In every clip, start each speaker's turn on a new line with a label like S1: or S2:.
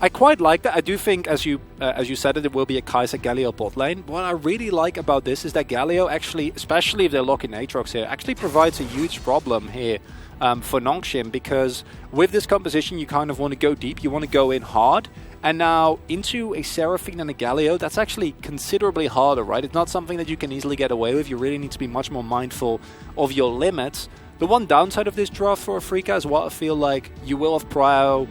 S1: I quite like that. I do think, as you said, it will be a Kai'Sa Galio bot lane. What I really like about this is that Galio actually, especially if they're locking Aatrox here, actually provides a huge problem here for Nongshim, because with this composition you kind of want to go deep, you want to go in hard, and now into a Seraphine and a Galio, that's actually considerably harder, right? It's not something that you can easily get away with. You really need to be much more mindful of your limits. The one downside of this draft for Afrika is what I feel like you will have Prio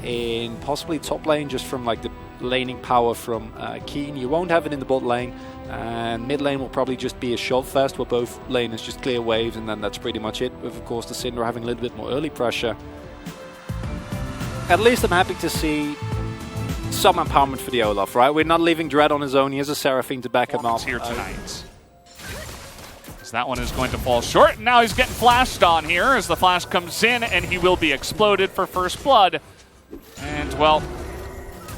S1: in possibly top lane, just from like the laning power from Keen. You won't have it in the bot lane, and mid lane will probably just be a shove fest where both laners just clear waves, and then that's pretty much it, with of course the Syndra having a little bit more early pressure. At least I'm happy to see some empowerment for the Olaf, right? We're not leaving Dread on his own. He has a Seraphine to back him up
S2: here tonight. So that one is going to fall short, and now he's getting flashed on here as the flash comes in, and he will be exploded for first blood. And, well,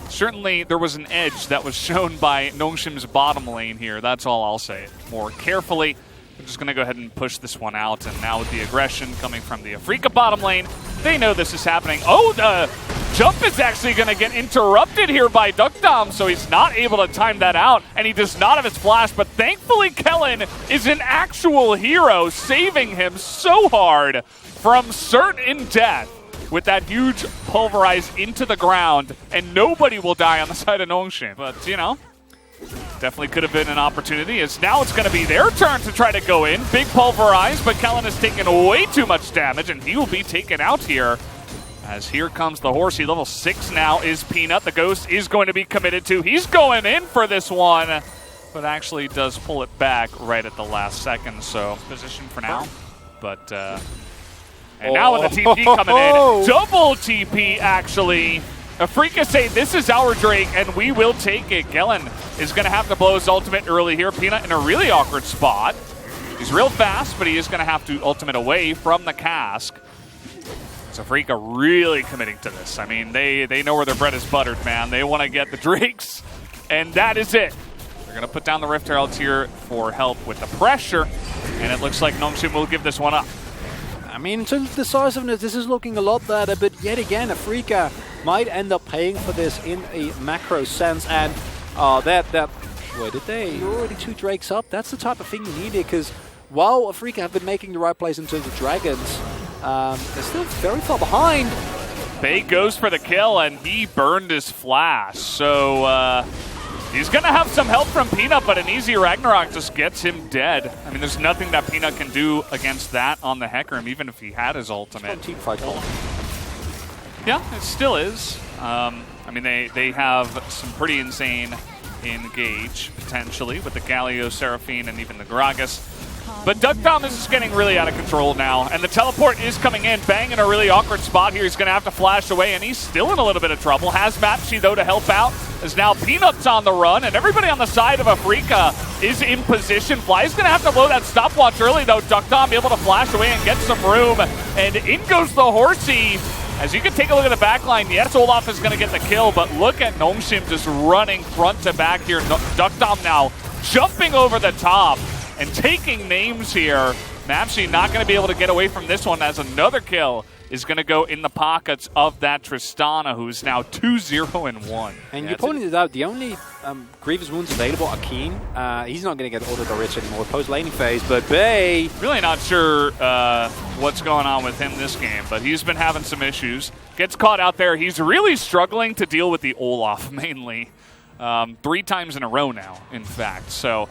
S2: certainly there was an edge that was shown by Nongshim's bottom lane here. That's all I'll say. More carefully, we're just going to go ahead and push this one out. And now with the aggression coming from the Afrika bottom lane, they know this is happening. Oh, the jump is actually going to get interrupted here by Duckdom, so he's not able to time that out, and he does not have his flash. But thankfully, Kellen is an actual hero, saving him so hard from certain death with that huge pulverize into the ground, and nobody will die on the side of Nongshim. But, you know, definitely could have been an opportunity, as now it's going to be their turn to try to go in. Big pulverize, but Kellen has taken way too much damage, and he will be taken out here. As here comes the Horsey. Level 6 now is Peanut. The Ghost is going to be committed to. He's going in for this one, but actually does pull it back right at the last second. So position for now, but... and now with the TP coming in, double TP actually. Afrika say this is our Drake and we will take it. Kellen is going to have to blow his ultimate early here. Peanut in a really awkward spot. He's real fast, but he is going to have to ultimate away from the cask. So Afrika really committing to this. I mean, they know where their bread is buttered, man. They want to get the Drakes, and that is it. They're going to put down the Rift Heralds here for help with the pressure, and it looks like Nongshim will give this one up.
S1: I mean, in terms of decisiveness, this is looking a lot better, but yet again, Afrika might end up paying for this in a macro sense. And where did they? You're already 2 Drakes up. That's the type of thing you need here, because while Afrika have been making the right plays in terms of dragons, they're still very far behind.
S2: Bay goes for the kill, and he burned his flash. So he's going to have some help from Peanut, but an easy Ragnarok just gets him dead. I mean, there's nothing that Peanut can do against that on the Hecarim, even if he had his ultimate.
S1: Team fight.
S2: Yeah, it still is. I mean, they have some pretty insane engage, potentially, with the Galio, Seraphine, and even the Gragas. But Duckdom is just getting really out of control now, and the teleport is coming in. Bang in a really awkward spot here. He's going to have to flash away, and he's still in a little bit of trouble. Has Mapshi, though, to help out, as now Peanut's on the run, and everybody on the side of Afrika is in position. Fly's going to have to blow that stopwatch early, though. Duckdom able to flash away and get some room, and in goes the Horsey. As you can take a look at the back line, yes, Olaf is going to get the kill, but look at Nongshim just running front to back here. Duckdom now jumping over the top and taking names here. Mapshi not going to be able to get away from this one, as another kill is going to go in the pockets of that Tristana, who's now 2-0-1.
S1: And you pointed it out, the only Grievous wounds available are Keen. He's not going to get auto-rich anymore post-laning phase, but Bay...
S2: Really not sure what's going on with him this game, but he's been having some issues. Gets caught out there. He's really struggling to deal with the Olaf, mainly. 3 times in a row now, in fact. So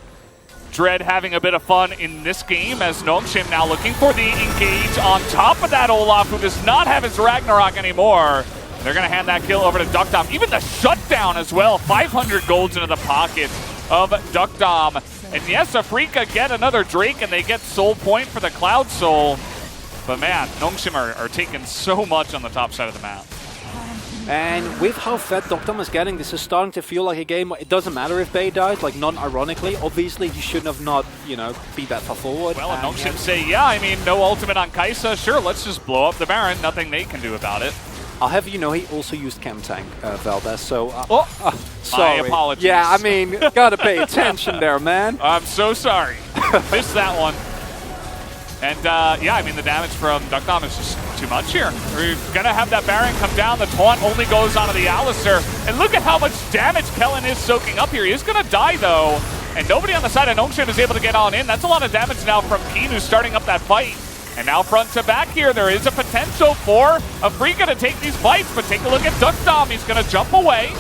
S2: Dread having a bit of fun in this game, as Nongshim now looking for the engage on top of that Olaf, who does not have his Ragnarok anymore. They're going to hand that kill over to Duckdom. Even the shutdown as well. 500 golds into the pocket of Duckdom. And yes, Afrika get another Drake, and they get Soul Point for the Cloud Soul. But man, Nongshim are taking so much on the top side of the map.
S1: And with how fed Duckdom is getting, this is starting to feel like a game where it doesn't matter if Bay dies, like non-ironically. Obviously, you shouldn't have not, be that far forward.
S2: Well, and Nongshim say, yeah, I mean, no ultimate on Kai'Sa. Sure, let's just blow up the Baron. Nothing they can do about it.
S1: I'll have you know, he also used Chem Tank, Valdez, so...
S2: sorry. My apologies.
S1: Yeah, I mean, gotta pay attention there, man.
S2: I'm so sorry. Missed that one. And, yeah, I mean, the damage from Duckdom is just too too much here. We're going to have that Baron come down. The taunt only goes onto the Alistar. And look at how much damage Kellen is soaking up here. He's going to die, though. And nobody on the side of Nongshim is able to get on in. That's a lot of damage now from Keen, who's starting up that fight. And now front to back here, there is a potential for Afrika to take these fights. But take a look at Duckdom. He's going to jump away.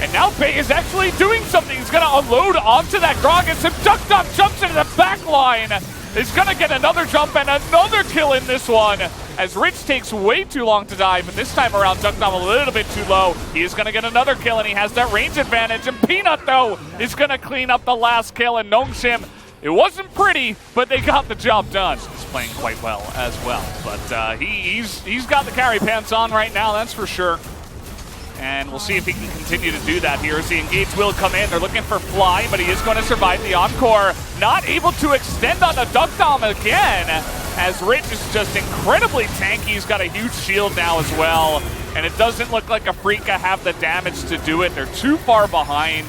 S2: And now Bay is actually doing something. He's going to unload onto that Gragas. And Duckdom jumps into the back line. He's going to get another jump and another kill in this one, as Rich takes way too long to die, but this time around Duckdom a little bit too low. He is going to get another kill, and he has that range advantage. And Peanut, though, is going to clean up the last kill. And Nongshim, it wasn't pretty, but they got the job done. He's playing quite well as well, but he's got the carry pants on right now, that's for sure. And we'll see if he can continue to do that here as the engage will come in. They're looking for Fly, but he is going to survive the Encore. Not able to extend on the Duckdom again, as Rich is just incredibly tanky. He's got a huge shield now as well. And it doesn't look like Afrika have the damage to do it. They're too far behind.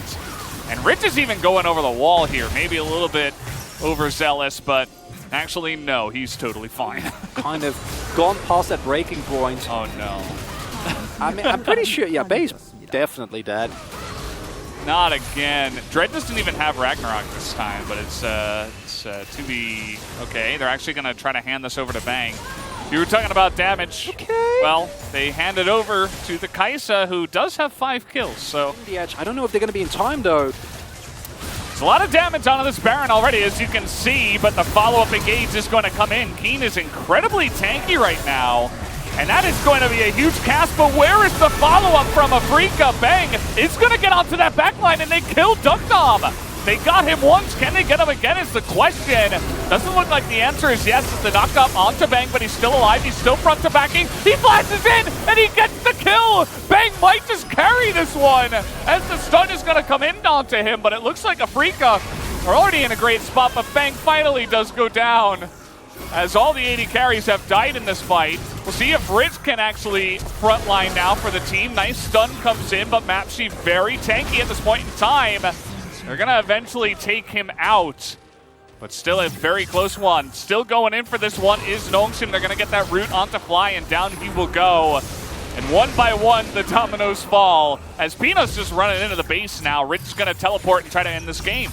S2: And Rich is even going over the wall here. Maybe a little bit overzealous, but actually, no, he's totally fine.
S1: Kind of gone past that breaking point.
S2: Oh, no.
S1: I mean, I'm pretty sure, yeah, Bay's definitely dead.
S2: Not again. Dread doesn't even have Ragnarok this time, but it's to be okay. They're actually going to try to hand this over to Bang. You were talking about damage.
S1: Okay.
S2: Well, they hand it over to the Kaisa, who does have 5 kills. So
S1: The edge. I don't know if they're going to be in time, though.
S2: there's a lot of damage onto this Baron already, as you can see, but the follow-up engage is going to come in. Keen is incredibly tanky right now. And that is going to be a huge cast, but where is the follow-up from Afrika? Bang is going to get onto that backline, and they kill Duckdom. They got him once. Can they get him again is the question. Doesn't look like the answer is yes. It's the knocked-up onto Bang, but he's still alive. He's still front to backing. He flashes in, and he gets the kill. Bang might just carry this one, as the stun is going to come in onto him, but it looks like Afrika are already in a great spot, but Bang finally does go down, as all the 80 carries have died in this fight. We'll see if Rich can actually frontline now for the team. Nice stun comes in, but Mapshi very tanky at this point in time. They're going to eventually take him out, but still a very close one. Still going in for this one is Nongshim. They're going to get that root onto Fly, and down he will go. And one by one, the dominoes fall, as Peanut's just running into the base now. Rich is going to teleport and try to end this game.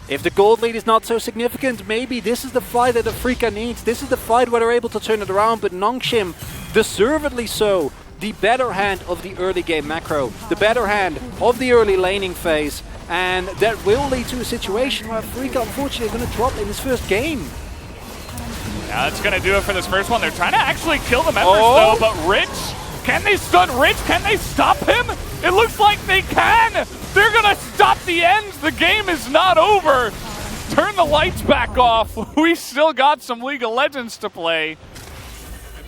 S1: If the gold lead is not so significant, maybe this is the fight that Afrika needs. This is the fight where they're able to turn it around, but Nongshim, deservedly so, the better hand of the early game macro, the better hand of the early laning phase, and that will lead to a situation where Afrika, unfortunately, are going to drop in this first game.
S2: Yeah, that's going to do it for this first one. They're trying to actually kill the members, though, but Rich, can they stun Rich? Can they stop him? It looks like they can! They're going to stop the ends. The game is not over. Turn the lights back off. We still got some League of Legends to play.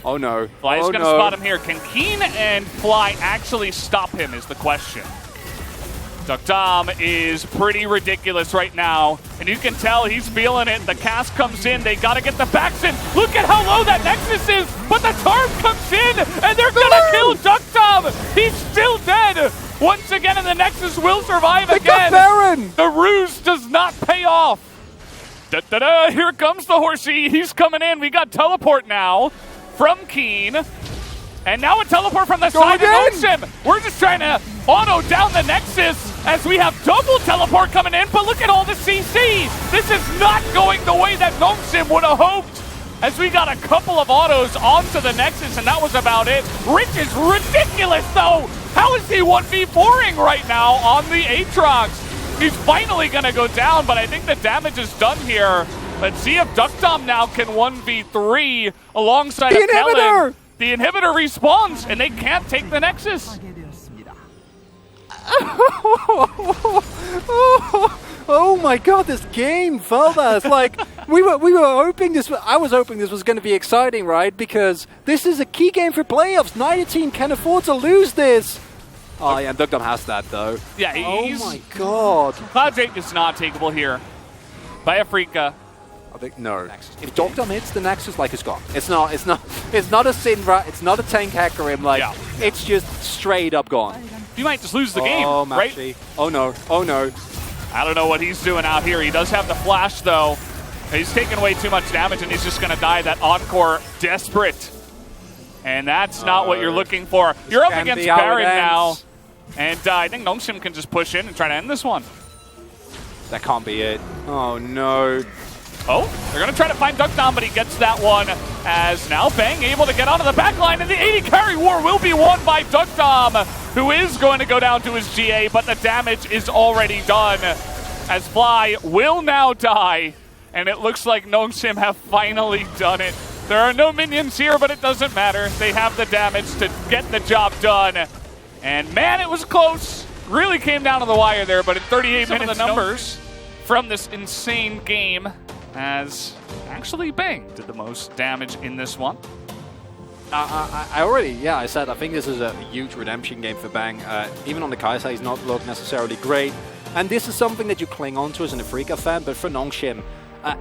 S1: Oh no.
S2: Fly is going to spot him here. Can Keen and Fly actually stop him is the question. Duckdom is pretty ridiculous right now, and you can tell he's feeling it. The cast comes in. They got to get the backs in. Look at how low that Nexus is, but the Tarm comes in, and they're going to kill Duckdom. He's still dead. Once again, and the Nexus will survive again.
S1: Baron.
S2: The ruse does not pay off. Da-da-da, here comes the horsey. He's coming in. We got teleport now from Keen. And now a teleport from the side of Nongshim. We're just trying to auto down the Nexus as we have double teleport coming in. But look at all the CC. This is not going the way that Nongshim would have hoped, as we got a couple of autos onto the Nexus, and that was about it. Rich is ridiculous, though. How is he 1v4ing right now on the Aatrox? He's finally going to go down, but I think the damage is done here. Let's see if Duckdom now can 1v3 alongside
S1: the inhibitor.
S2: The inhibitor respawns, and they can't take the Nexus.
S1: Oh my god, this game, Feldas. Like, we were hoping this, I was hoping this was going to be exciting, right? Because this is a key game for playoffs. Neither team can afford to lose this. Oh yeah, and Duckdom has that though.
S2: Yeah, he's...
S1: Oh my god.
S2: Cloud Drake is not takeable here by Afrika.
S1: No. If Duckdom hits the Nexus, like, it's gone. It's not a Syndra, it's not a tank hacker him, like, it's just straight up gone.
S2: You might just lose the game,
S1: right?
S2: right?
S1: Oh no, oh no.
S2: I don't know what he's doing out here. He does have the flash, though. He's taking way too much damage, and he's just going to die. That Encore desperate. And that's not what you're looking for. You're up
S1: Can
S2: against
S1: be how it
S2: Baron now.
S1: ends.
S2: And I think Nongshim can just push in and try to end this one.
S1: That can't be it. Oh no.
S2: Oh, they're going to try to find Duckdown, but he gets that one as now Bang able to get onto the back line, and the 80 carry war will be won by Duckdom, who is going to go down to his GA, but the damage is already done as Fly will now die, and it looks like Nongshim have finally done it. There are no minions here, but it doesn't matter. They have the damage to get the job done. And man, it was close. Really came down to the wire there, but in 38 minutes, the numbers from this insane game as actually Bang did the most damage in this one.
S1: I said I think this is a huge redemption game for Bang. Even on the Kai'Sa, he's not looked necessarily great. And this is something that you cling on to as an Afrika fan, but for Nongshim,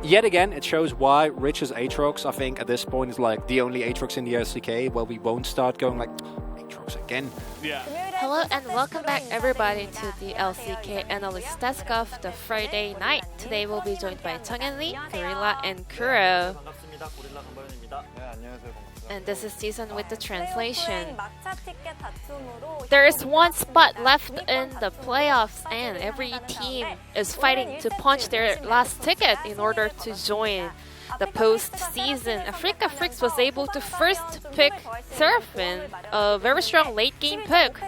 S1: yet again, it shows why Rich's Aatrox, I think, at this point is like the only Aatrox in the LCK. Well, we won't start going like, Aatrox again.
S2: Yeah.
S3: Hello and welcome back everybody to the LCK Analyst Desk of the Friday night. Today we'll be joined by Chunghan Lee, Gorilla, and Kuro. And this is Season with the translation. There is one spot left in the playoffs and every team is fighting to punch their last ticket in order to join the post-season. Afrika Frix was able to first pick Seraphine, a very strong late-game pick.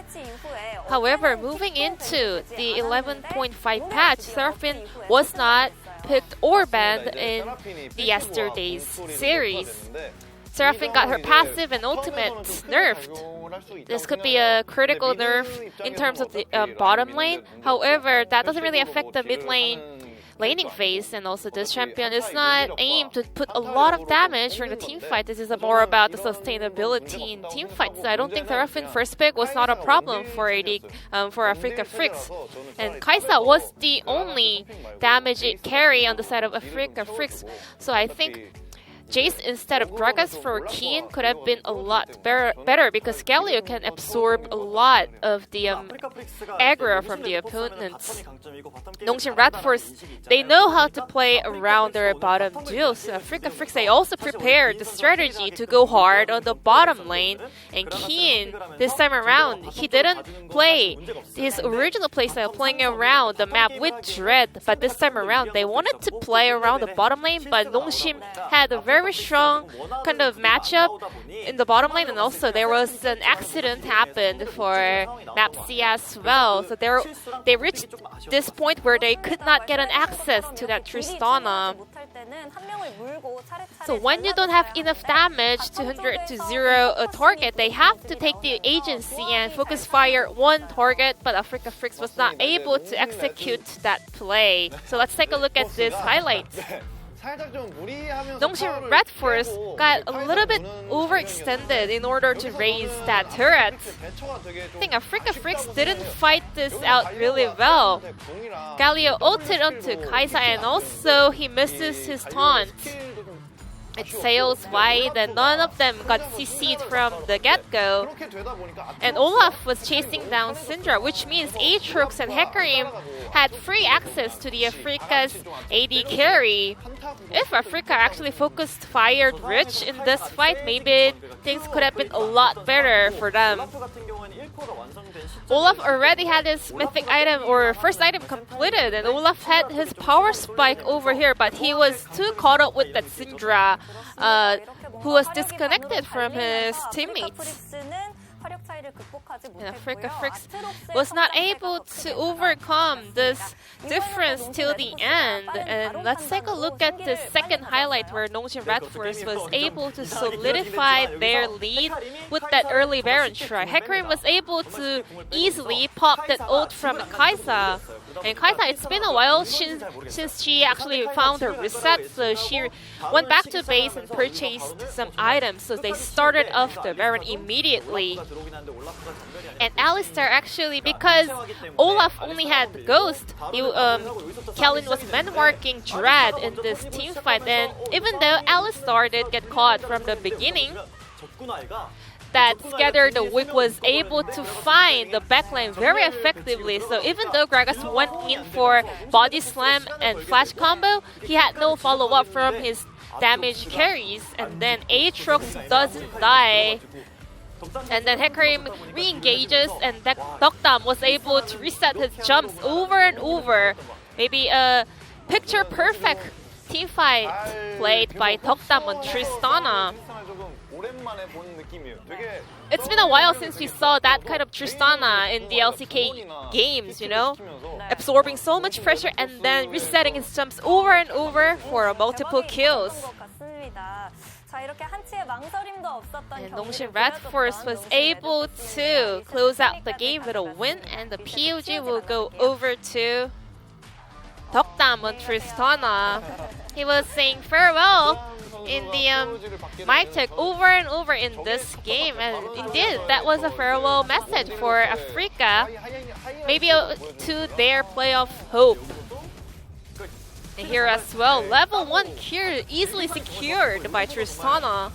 S3: However, moving into the 11.5 patch, Seraphine was not picked or banned in the yesterday's series. Seraphine got her passive and ultimate nerfed. This could be a critical nerf in terms of the bottom lane. However, that doesn't really affect the mid lane laning phase, and also this champion is not aimed to put a lot of damage during the team fight. This is more about the sustainability in team fights. So I don't think Seraphine first pick was not a problem for for Afrika Frix. And Kai'Sa was the only damage carry on the side of Afrika Frix. So I think Jace instead of Gragas for Keen could have been a lot better because Galio can absorb a lot of the aggro from the opponents. Nongshim Radforce, they know how to play around their bottom duels. Afrika Frix, they also prepared the strategy to go hard on the bottom lane. And Keen, this time around, he didn't play his original playstyle playing around the map with Dread. But this time around, they wanted to play around the bottom lane, but Nongshim had a very strong kind of matchup in the bottom lane, and also there was an accident happened for Napsi as well. So they reached this point where they could not get an access to that Tristana. So when you don't have enough damage to 100 to 0 a target, they have to take the agency and focus fire one target, but Afrika Frix was not able to execute that play. So let's take a look at this highlight. Nongshim Radforce got a little bit overextended in order to raise that turret. I think Afrika Frix didn't fight this out really well. Galio ulted onto Kai'Sa and also he misses his taunt. It sails wide and none of them got CC'd from the get-go. And Olaf was chasing down Syndra, which means Aatrox and Hecarim had free access to the Afrika's AD carry. If Afrika actually focused fired Rich in this fight, maybe things could have been a lot better for them. Olaf already had his mythic item or first item completed, and Olaf had his power spike over here, but he was too caught up with that Syndra who was disconnected from his teammates. And Afrika Frix was not able to overcome this difference till the end. And let's take a look at the second highlight where Nongshim Radforce was able to solidify their lead with that early Baron try. Hecarim was able to easily pop that ult from Kai'Sa. And Kai'Sa, it's been a while since she actually found her reset, so she went back to base and purchased some items. So they started off the Baron immediately. And Alistar actually, because Olaf only had Ghost, Kellen was man-marking Dread in this team fight. And even though Alistar did get caught from the beginning, that Scatter the Whip was able to find the backline very effectively. So even though Gragas went in for body slam and flash combo, he had no follow-up from his damage carries. And then Aatrox doesn't die And then Hecarim re-engages, and Dokdam was able to reset his jumps over and over. Maybe a picture-perfect teamfight played by Dokdam on Tristana. It's been a while since we saw that kind of Tristana in the LCK games, you know? Absorbing so much pressure and then resetting his jumps over and over for multiple kills. And Nongshim Red Force was able to close out the game with a win, and the POG will go over to Dokdam on Tristana. He was saying farewell in the mic check over and over in this game, and indeed that was a farewell message for Africa, maybe to their playoff hope. And here as well, level 1 cure easily secured by Tristana.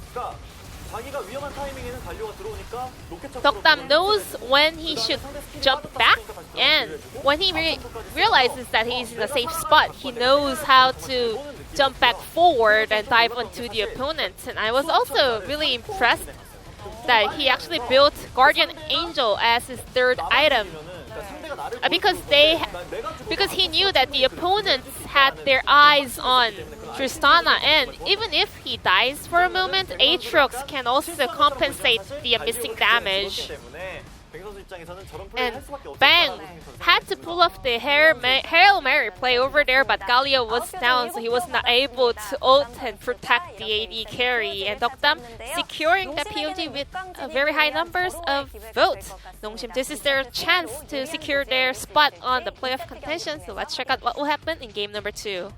S3: Dokdam knows when he should jump back, and when he realizes that he's in a safe spot, he knows how to jump back forward and dive onto the opponent. And I was also really impressed that he actually built Guardian Angel as his third item. Because he knew that the opponents had their eyes on Tristana, and even if he dies for a moment, Aatrox can also compensate the missing damage. And Bang had to pull off the Hail Mary play over there, but Galio was down, so he was not able to ult and protect the AD carry. And Dokdam securing the POG with very high numbers of votes. Nongshim, this is their chance to secure their spot on the playoff contention, so let's check out what will happen in game number 2.